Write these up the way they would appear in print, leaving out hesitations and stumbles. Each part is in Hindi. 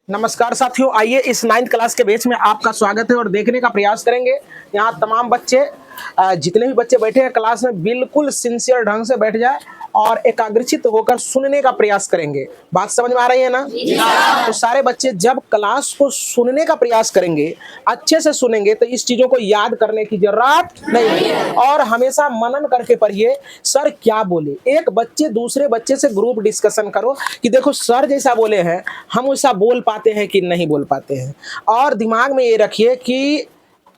नमस्कार साथियों, आइए इस 9th क्लास के बैच में आपका स्वागत है और देखने का प्रयास करेंगे। यहाँ तमाम बच्चे जितने भी बच्चे बैठे हैं क्लास में बिल्कुल सिंसियर ढंग से बैठ जाए और एकाग्रचित होकर सुनने का प्रयास करेंगे। बात समझ में आ रही है ना? तो सारे बच्चे जब क्लास को सुनने का प्रयास करेंगे, अच्छे से सुनेंगे, तो इस चीजों को याद करने की जरूरत नहीं है और हमेशा मनन करके पढ़िए सर क्या बोले। एक बच्चे दूसरे बच्चे से ग्रुप डिस्कशन करो कि देखो सर जैसा बोले हैं हम वैसा बोल पाते हैं कि नहीं बोल पाते हैं। और दिमाग में ये रखिए कि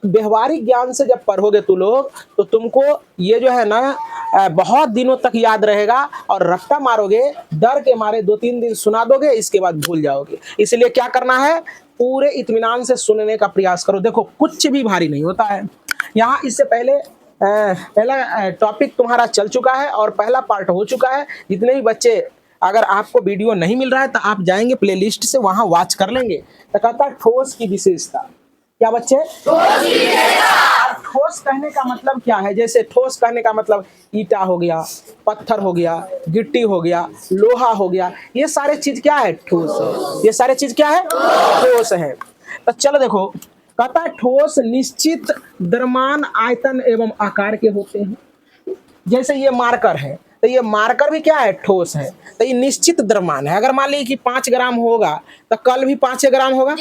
व्यवहारिक ज्ञान से जब पढ़ोगे तू लोग तो तुमको ये जो है ना बहुत दिनों तक याद रहेगा और रट्टा मारोगे, डर के मारे 2-3 दिन सुना दोगे, इसके बाद भूल जाओगे। इसलिए क्या करना है, पूरे इत्मीनान से सुनने का प्रयास करो। देखो कुछ भी भारी नहीं होता है। यहाँ इससे पहले पहला टॉपिक तुम्हारा चल चुका है और पहला पार्ट हो चुका है। जितने भी बच्चे, अगर आपको वीडियो नहीं मिल रहा है तो आप जाएंगे प्लेलिस्ट से, वहां वॉच कर लेंगे। तो कहता है ठोस की विशेषता। क्या बच्चे? ठोस कहने का मतलब क्या है? जैसे ठोस कहने का मतलब ईटा हो गया, पत्थर हो गया, गिट्टी हो गया, लोहा हो गया, ये सारे चीज क्या है? ठोस है। ये सारे चीज क्या है? ठोस है। तो चलो देखो, कहता है ठोस निश्चित द्रव्यमान, आयतन एवं आकार के होते हैं। जैसे ये मार्कर है तो ये मार्कर भी क्या है? ठोस है। तो ये निश्चित द्रव्यमान है। अगर मान लीजिए कि 5 ग्राम होगा तो कल भी 5 ग्राम होगा,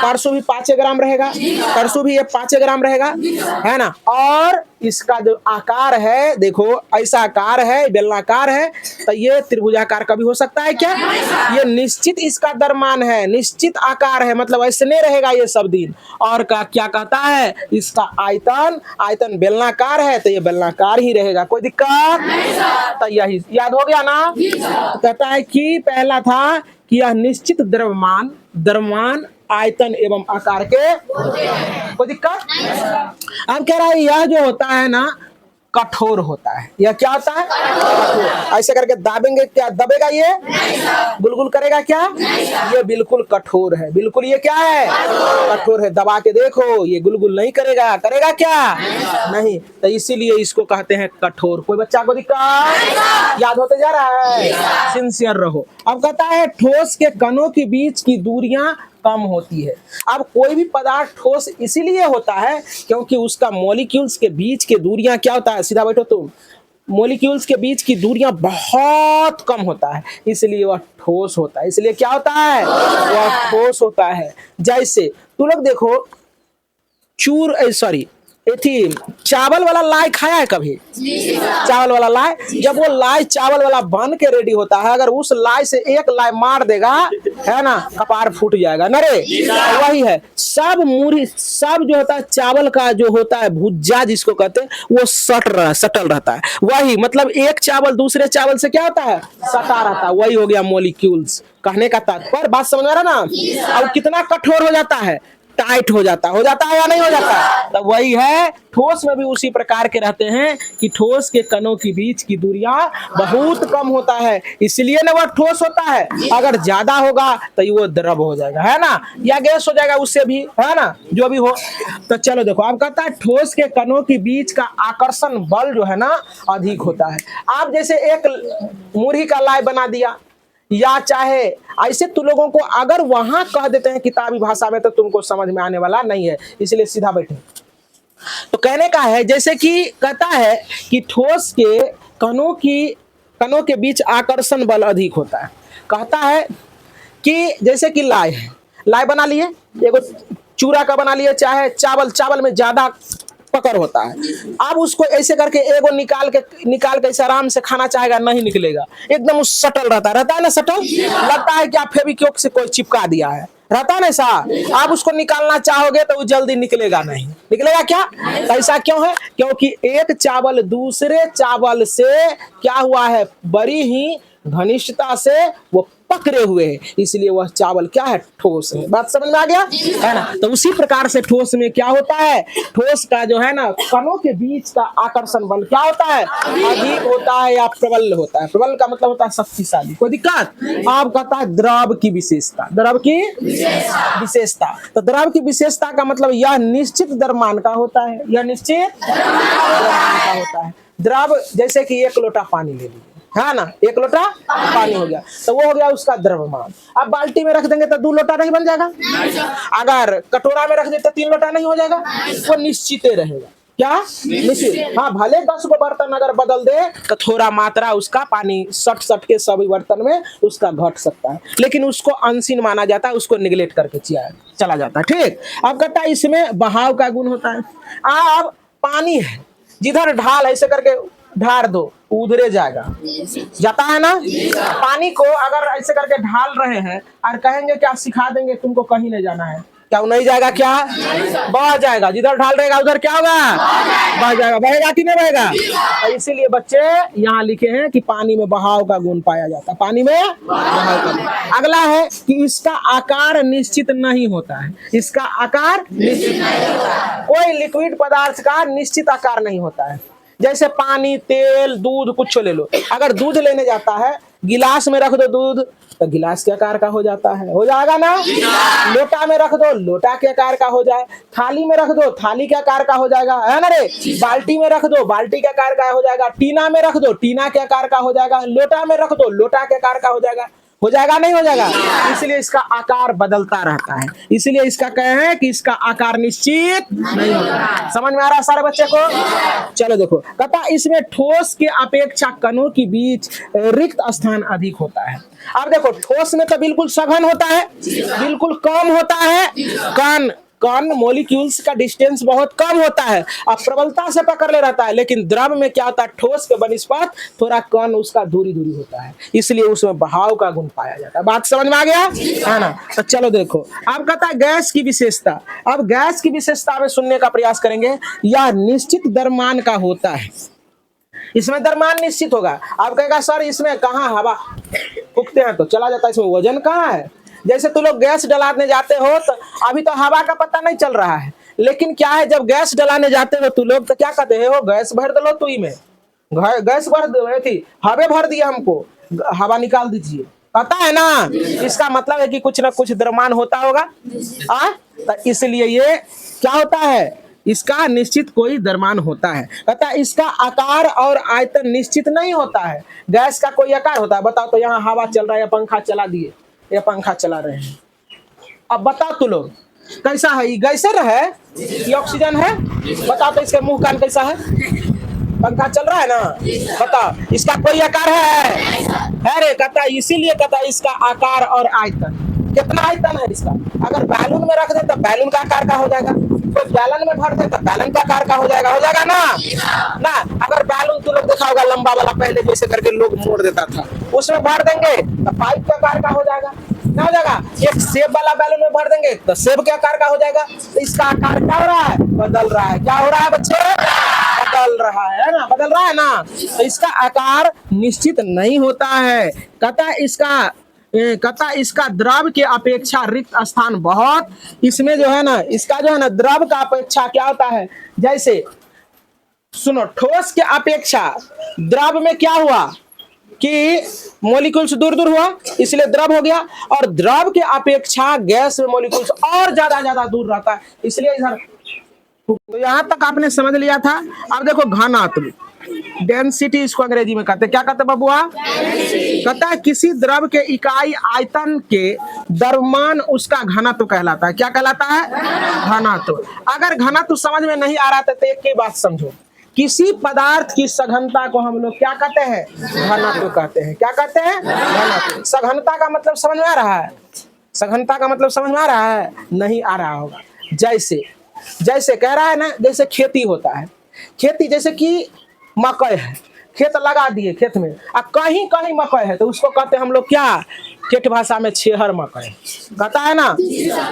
परसों भी 5 ग्राम रहेगा, परसों भी ये 5 ग्राम रहेगा, है ना। और इसका जो आकार है, देखो ऐसा आकार है, बेलनाकार है, तो ये त्रिभुजाकार का भी हो सकता है क्या? ये निश्चित इसका द्रव्यमान है, निश्चित आकार है, मतलब ऐसे नहीं रहेगा ये सब दिन। और का क्या कहता है? इसका आयतन, आयतन बेलनाकार है तो ये बेलनाकार ही रहेगा, कोई दिक्कत? तो यही याद हो गया ना। तो कहता है कि पहला था कि यह निश्चित द्रव्यमान, द्रव्यमान, आयतन एवं आकार के कोई दिक्कत? हम कह रहा है यह जो होता है ना कठोर होता है। यह क्या होता है? कठोर। ऐसे करके दाबेंगे, क्या दबेगा? ये गुलगुल करेगा क्या? ये बिल्कुल कठोर है। बिल्कुल ये क्या है? कठोर है। दबा के देखो, ये गुलगुल नहीं करेगा। करेगा क्या? नहीं। तो इसीलिए इसको कहते हैं कठोर। कोई बच्चा को दिक्कत? याद होते जा रहा है? सिंसियर रहो। अब कहता है ठोस के कणों के बीच की दूरियां कम होती है। अब कोई भी पदार्थ ठोस इसीलिए होता है क्योंकि उसका मॉलिक्यूल्स के बीच के दूरियां क्या होता है? सीधा बैठो तुम। मॉलिक्यूल्स के बीच की दूरियां बहुत कम होता है, इसलिए वह ठोस होता है। इसलिए क्या होता है? वह ठोस होता है। जैसे तू लोग देखो, चावल वाला लाई खाया है कभी? चावल वाला लाई, जब वो लाई चावल वाला बन के रेडी होता है, अगर उस लाई से एक लाई मार देगा, है ना, कपार फूट जाएगा ना रे। वही है, सब मूरी, सब जो होता है चावल का जो होता है भुज्जा जिसको कहते हैं, वो सटल रहता है। वही मतलब एक चावल दूसरे चावल से क्या होता है? सटा रहता है। वही हो गया मॉलिक्यूल्स। कहने का तात्पर्य बात समझ में आ रहा ना? अब कितना कठोर हो जाता है? टाइट हो जाता है या नहीं हो जाता? तो वही है, ठोस में भी उसी प्रकार के रहते हैं कि ठोस के कणों के बीच की दूरियां बहुत कम होता है, इसलिए ना वह ठोस होता है। अगर ज्यादा होगा तो वो द्रव हो जाएगा, है ना, या गैस हो जाएगा, उससे भी, है ना, जो भी हो। तो चलो देखो, आप कहता है ठोस के कणों के बीच का आकर्षण बल जो है ना अधिक होता है। आप जैसे एक मुरही का लाई बना दिया, या चाहे ऐसे तू लोगों को अगर वहां कह देते हैं किताबी भाषा में तो तुमको समझ में आने वाला नहीं है, इसलिए सीधा बैठे। तो कहने का है जैसे कि कहता है कि ठोस के कणों के बीच आकर्षण बल अधिक होता है। कहता है कि जैसे कि लाई है, लाई बना लिए, एगो चूरा का बना लिए, चाहे चावल में ज्यादा पकड़ होता है। अब उसको ऐसे करके एगो निकाल के ऐसे आराम से खाना चाहेगा, नहीं निकलेगा, एकदम सटल रहता है ना, सटल लगता है कि आप फेविक्विक से कोई चिपका दिया है, रहता है ना ऐसा। आप उसको निकालना चाहोगे तो वो जल्दी निकलेगा नहीं। निकलेगा क्या? ऐसा क्यों है? क्योंकि एक चावल दूसरे चावल से क्या हुआ है? बड़ी ही घनिष्ठता से वो पकड़े हुए हैं, इसलिए वह चावल क्या है? ठोस है। बात समझ में आ गया, है ना? तो उसी प्रकार से ठोस में क्या होता है? ठोस का जो है ना कणों के बीच का आकर्षण बल क्या होता है? अधिक होता है या प्रबल होता है। प्रबल का मतलब होता है शक्तिशाली। कोई दिक्कत? आप कहता है द्रव की विशेषता। द्रव की विशेषता, तो द्रव की विशेषता का मतलब यह निश्चित द्रव्यमान का होता है। यह निश्चित द्रव्यमान का होता है। द्रव जैसे कि 1 लोटा पानी ले लीजिए, है ना, 1 लोटा पानी हो गया, तो वो हो गया उसका द्रव्यमान। अब बाल्टी में रख देंगे तो 2 लोटा नहीं बन जाएगा, अगर कटोरा में रख देते 3 लोटा नहीं हो जाएगा, वो निश्चित रहेगा। क्या निश्चित, हाँ भले 10 को बर्तन अगर बदल दे तो थोड़ा मात्रा उसका पानी सट के सभी बर्तन में उसका घट सकता है, लेकिन उसको अनसीन माना जाता है, उसको निगलेक्ट करके चला जाता है। ठीक, अब कहता है इसमें बहाव का गुण होता है। अब पानी है, जिधर ढाल ऐसे करके ढार दो उधरे जाएगा, जाता है ना। पानी को अगर ऐसे करके ढाल रहे हैं और कहेंगे क्या सिखा देंगे तुमको कहीं नहीं जाना है, क्या वो नहीं जाएगा, क्या बह जाएगा, जिधर ढाल रहेगा उधर क्या होगा, बह जाएगा, बहेगा कि नहीं बहेगा। तो इसीलिए बच्चे यहाँ लिखे हैं कि पानी में बहाव का गुण पाया जाता है, पानी में बहाव का गुण। अगला है कि इसका आकार निश्चित नहीं होता है, इसका आकार निश्चित नहीं होता है, कोई लिक्विड पदार्थ का निश्चित आकार नहीं होता है। जैसे पानी, तेल, दूध कुछ ले लो, अगर दूध लेने जाता है गिलास में रख दो दूध तो गिलास के आकार का हो जाता है, हो जाएगा ना। लोटा में रख दो लोटा के आकार का हो जाए, थाली में रख दो थाली के आकार का हो जाएगा, है ना रे। बाल्टी में रख दो बाल्टी के आकार का हो जाएगा, टीना में रख दो टीना के आकार का हो जाएगा, लोटा में रख दो लोटा के आकार का हो जाएगा नहीं हो जाएगा। इसलिए इसका आकार बदलता रहता है, इसलिए इसका कहे हैं कि इसका आकार निश्चित नहीं होता। समझ में आ रहा है सारे बच्चे को। चलो देखो, कहता इसमें ठोस के अपेक्षा कणों के बीच रिक्त स्थान अधिक होता है। अब देखो ठोस में तो बिल्कुल सघन होता है, बिल्कुल कम होता है, कण मॉलिक्यूल्स का डिस्टेंस बहुत कम होता है, अब प्रबलता से पकड़ ले रहता है, लेकिन द्रव में क्या होता है, ठोस के बनिस्पत थोड़ा कण उसका दूरी होता है, इसलिए उसमें बहाव का गुण पाया जाता है। बात समझ में आ गया है ना। तो चलो देखो, अब कहता है गैस की विशेषता। अब गैस की विशेषता में सुनने का प्रयास करेंगे, यह निश्चित द्रव्यमान का होता है, इसमें द्रव्यमान निश्चित होगा। आप कहेगा सर इसमें कहाँ हवा फूकते हैं तो चला जाता है, इसमें वजन कहाँ है। जैसे तुम लोग गैस डलाने जाते हो तो अभी तो हवा का पता नहीं चल रहा है, लेकिन क्या है जब गैस डलाने जाते हो तुम लोग तो क्या कहते हैं, वो गैस भर दो तू ही में, गैस भर दो थी, हवे भर दिया हमको, हवा निकाल दीजिए, पता है ना। इसका मतलब है कि कुछ ना कुछ द्रव्यमान होता होगा, तो इसलिए ये क्या होता है, इसका निश्चित कोई द्रव्यमान होता है। कहता है इसका आकार और आयतन निश्चित नहीं होता है। गैस का कोई आकार होता है, बताओ तो यहाँ हवा चल रहा है, पंखा चला दिए, ये पंखा चला रहे हैं, अब बताओ तू लोग कैसा है, ये गैसर है ये ऑक्सीजन है, बताओ तो इसके मुंह कान कैसा है, पंखा चल रहा है ना, बताओ इसका कोई आकार है रे। कहता है इसीलिए कहता है इसका आकार और आयतन, कितना आयतन है इसका, अगर बैलून में रख दे तो बैलून का आकार का हो जाएगा, तो बैलन में भर दे तो बैलन का आकार का हो जाएगा ना। अगर बैलून तू लोग देखा होगा लंबा वाला, पहले जैसे करके लोग मोड़ देता था, उसमें भर देंगे तो पाइप के आकार का हो जाएगा, ना हो जाएगा। एक सेब वाला बैलून में भर देंगे तो सेब के आकार का हो जाएगा। तो इसका आकार क्या हो रहा है, बदल रहा है, क्या हो रहा है बच्चे, बदल रहा है ना, बदल रहा है ना। तो इसका आकार निश्चित नहीं होता है। कहता इसका द्रव के अपेक्षा रिक्त स्थान बहुत, इसमें जो है ना, इसका जो है ना द्रव का अपेक्षा क्या होता है, जैसे सुनो ठोस के अपेक्षा द्रव में क्या हुआ कि मॉलिक्यूल्स दूर हुआ इसलिए द्रव हो गया, और द्रव के अपेक्षा गैस में मॉलिक्यूल्स और ज्यादा दूर रहता है, इसलिए इधर। तो यहां तक आपने समझ लिया था। अब देखो घनत्व, डेंसिटी इसको अंग्रेजी में कहते हैं, क्या कहते हैं बबुआ, कहता है किसी द्रव के इकाई आयतन के द्रव्यमान उसका घनत्व कहलाता है। क्या कहलाता है, घनत्व। अगर घनत्व समझ में नहीं आ रहा था तो एक ही बात समझो, किसी पदार्थ की सघनता को हम लोग क्या कहते हैं, घनत्व कहते हैं। क्या कहते हैं, घनत्व। सघनता का मतलब समझ में आ रहा है, सघनता का मतलब समझ में आ रहा है, नहीं आ रहा होगा। जैसे कह रहा है ना, जैसे खेती होता है, खेती जैसे कि मकई है, खेत लगा दिए, खेत में कहीं कहीं मकई है तो उसको कहते हैं हम लोग क्या, ठेठ भाषा में छेहर मकई कहता है ना,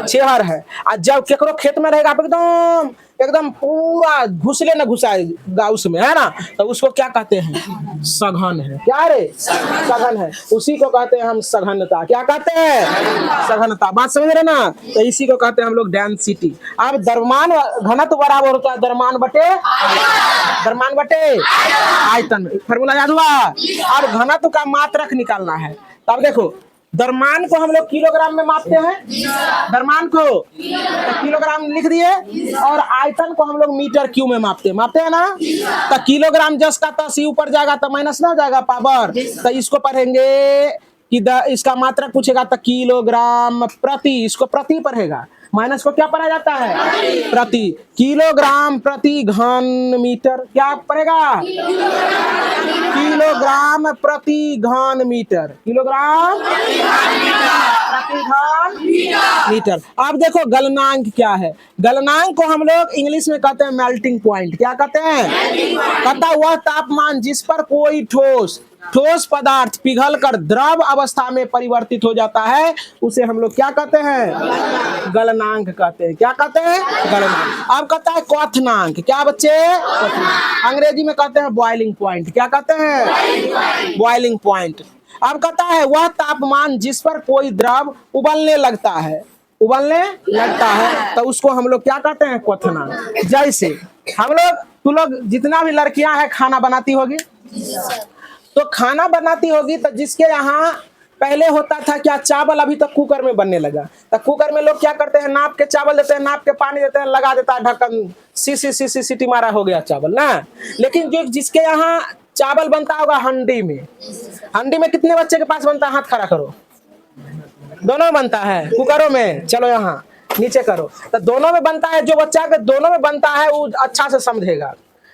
छेहर है। और जब केकरो खेत में रहेगा एकदम पूरा घुसले न घुसाएगा उसमें, है ना, तो उसको क्या कहते हैं, सघन है। क्या रे, सघन है, उसी को कहते हैं हम सघनता। क्या कहते हैं, सघनता। बात समझ रहे ना, तो इसी को कहते हैं हम लोग डेंसिटी। अब द्रव्यमान घनत्व बराबर होता है द्रव्यमान बटे आयतन। फॉर्मूला याद हुआ। अब घनत्व का मात्रक निकालना है, तब देखो द्रव्यमान को हम लोग किलोग्राम में मापते हैं, द्रव्यमान को तो किलोग्राम लिख दिए, और आयतन को हम लोग मीटर क्यूब में मापते हैं ना। तो किलोग्राम जस का तस ही ऊपर जाएगा तो माइनस ना हो जाएगा पावर, तो इसको पढ़ेंगे कि इसका मात्रक पूछेगा तो किलोग्राम प्रति, इसको प्रति पढ़ेगा, माइनस को क्या पढ़ा जाता है प्रति, किलोग्राम प्रति घन मीटर, क्या पड़ेगा किलोग्राम प्रति घन मीटर, किलोग्राम प्रति घन मीटर। अब देखो गलनांक क्या है, गलनांक को हम लोग इंग्लिश में कहते हैं मेल्टिंग पॉइंट, क्या कहते हैं, कहता वह तापमान जिस पर कोई ठोस पदार्थ पिघल कर द्रव अवस्था में परिवर्तित हो जाता है उसे हम लोग क्या कहते हैं, गलनांक कहते हैं, क्या कहते हैं, गलनांक। अब कहता है क्वथनांक, क्या बच्चे, अंग्रेजी में कहते हैं बॉइलिंग पॉइंट, क्या कहते हैं, बॉइलिंग पॉइंट। अब कहता है वह तापमान जिस पर कोई द्रव उबलने लगता है तो उसको हम लोग क्या कहते हैं, क्वथनांक। जैसे हम लोग, तू लोग जितना भी लड़कियां हैं खाना बनाती होगी, तो खाना बनाती होगी तो जिसके यहाँ पहले होता था क्या, चावल अभी तक कुकर में बनने लगा, तो कुकर में लोग क्या करते हैं, नाप के चावल देते हैं, नाप के पानी देते हैं, लगा देता है ढक्कन, सीटी मारा हो गया चावल ना। लेकिन जो जिसके यहाँ चावल बनता होगा हंडी में कितने बच्चे के पास बनता है, हाथ खड़ा करो, दोनों में बनता है, कुकरों में, चलो यहाँ नीचे करो, तो दोनों में बनता है, जो बच्चा के दोनों में बनता है वो अच्छा से समझेगा।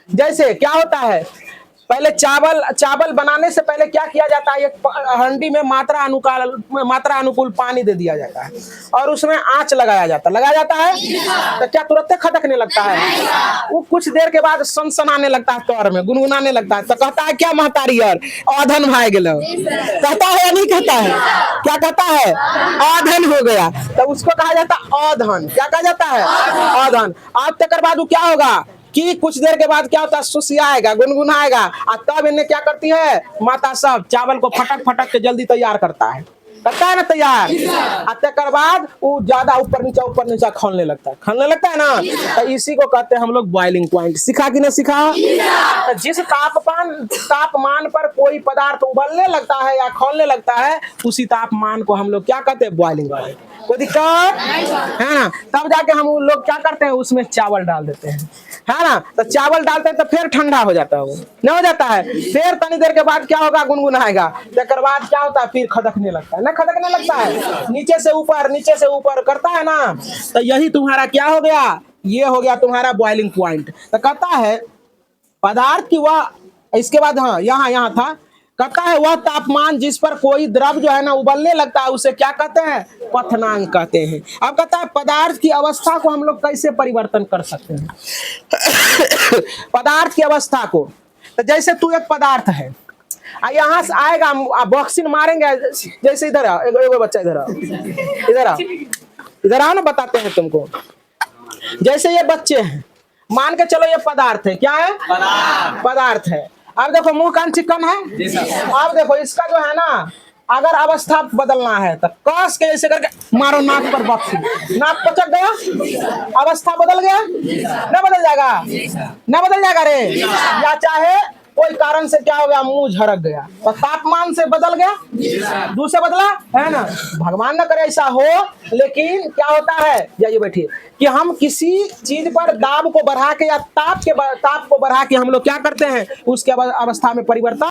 जैसे क्या होता है, पहले चावल बनाने से पहले क्या किया जाता है, एक हंडी में मात्रा अनुकूल पानी दे दिया जाता है और उसमें आंच लगाया जाता है, तो क्या तुरंत खटकने लगता है, वो कुछ देर के बाद सनसनाने लगता है, तौर में गुनगुनाने लगता है, तो कहता है क्या महतारी यार औधन भाई गेलो, कहता है या नहीं कहता है, क्या कहता है, औधन हो गया, तो उसको कहा जाता है औधन, क्या कहा जाता है, औधन। अब तक बाद वो क्या होगा कि कुछ देर के बाद क्या होता है, सुसियाएगा, गुनगुनाएगा, और तब इन्हें क्या करती है माता सब चावल को फटक के जल्दी तैयार करता है ना तैयार, और तकर बाद वो ज्यादा ऊपर नीचा खोलने लगता है ना, तो इसी को कहते हैं हम लोग बॉइलिंग पॉइंट। सीखा कि नहीं सीखा, तो जिस तापमान पर कोई पदार्थ उबलने लगता है या खोलने लगता है उसी तापमान को हम लोग क्या कहते हैं, बॉइलिंग पॉइंट। कोई दिक्कत है ना, तब जाके हम लोग क्या करते हैं, उसमें चावल डाल देते हैं, है ना, तो चावल डालते हैं तो फिर ठंडा हो जाता है, वो नहीं हो जाता है, फिर तनी देर के बाद क्या होगा, गुनगुनाएगा, तकर बाद क्या होता है, फिर खदकने लगता है, खदकने लगता है, नीचे से ऊपर करता है ना, तो यही तुम्हारा क्या हो गया, ये हो गया तुम्हारा बॉइलिंग पॉइंट। तो कहता है पदार्थ की वह, इसके बाद हाँ यहाँ था, कहता है वह तापमान जिस पर कोई द्रव जो है ना उबलने लगता है उसे क्या कहते हैं, क्वथनांक कहते हैं। अब कहता है पदार्थ की अवस्था को हम लोग कैसे परिवर्तन कर सकते हैं पदार्थ की अवस्था को, तो जैसे तू एक पदार्थ है, यहाँ से आएगा, बॉक्सिंग मारेंगे, जैसे इधर आओ, एगो बच्चा इधर आओ ना, बताते हैं तुमको। जैसे ये बच्चे हैं, मान के चलो ये पदार्थ है, क्या है, पदार्थ है। अब देखो मुंह कान चिकन है, अब देखो इसका जो है ना, अगर अवस्था बदलना है तो कस के ऐसे करके मारो नाक पर बॉक्सिंग, नाक पचक गया, अवस्था बदल गया, न बदल जाएगा रे, या चाहे कोई कारण से क्या हो गया, मुंह झरक गया, तो तापमान से बदल गया, दूसरे बदला है ना, भगवान न करे ऐसा हो, लेकिन क्या होता है, जाइए बैठिए, कि हम किसी चीज पर दाब को बढ़ा के या ताप को बढ़ा के हम लोग क्या करते हैं, उसके अवस्था में परिवर्तन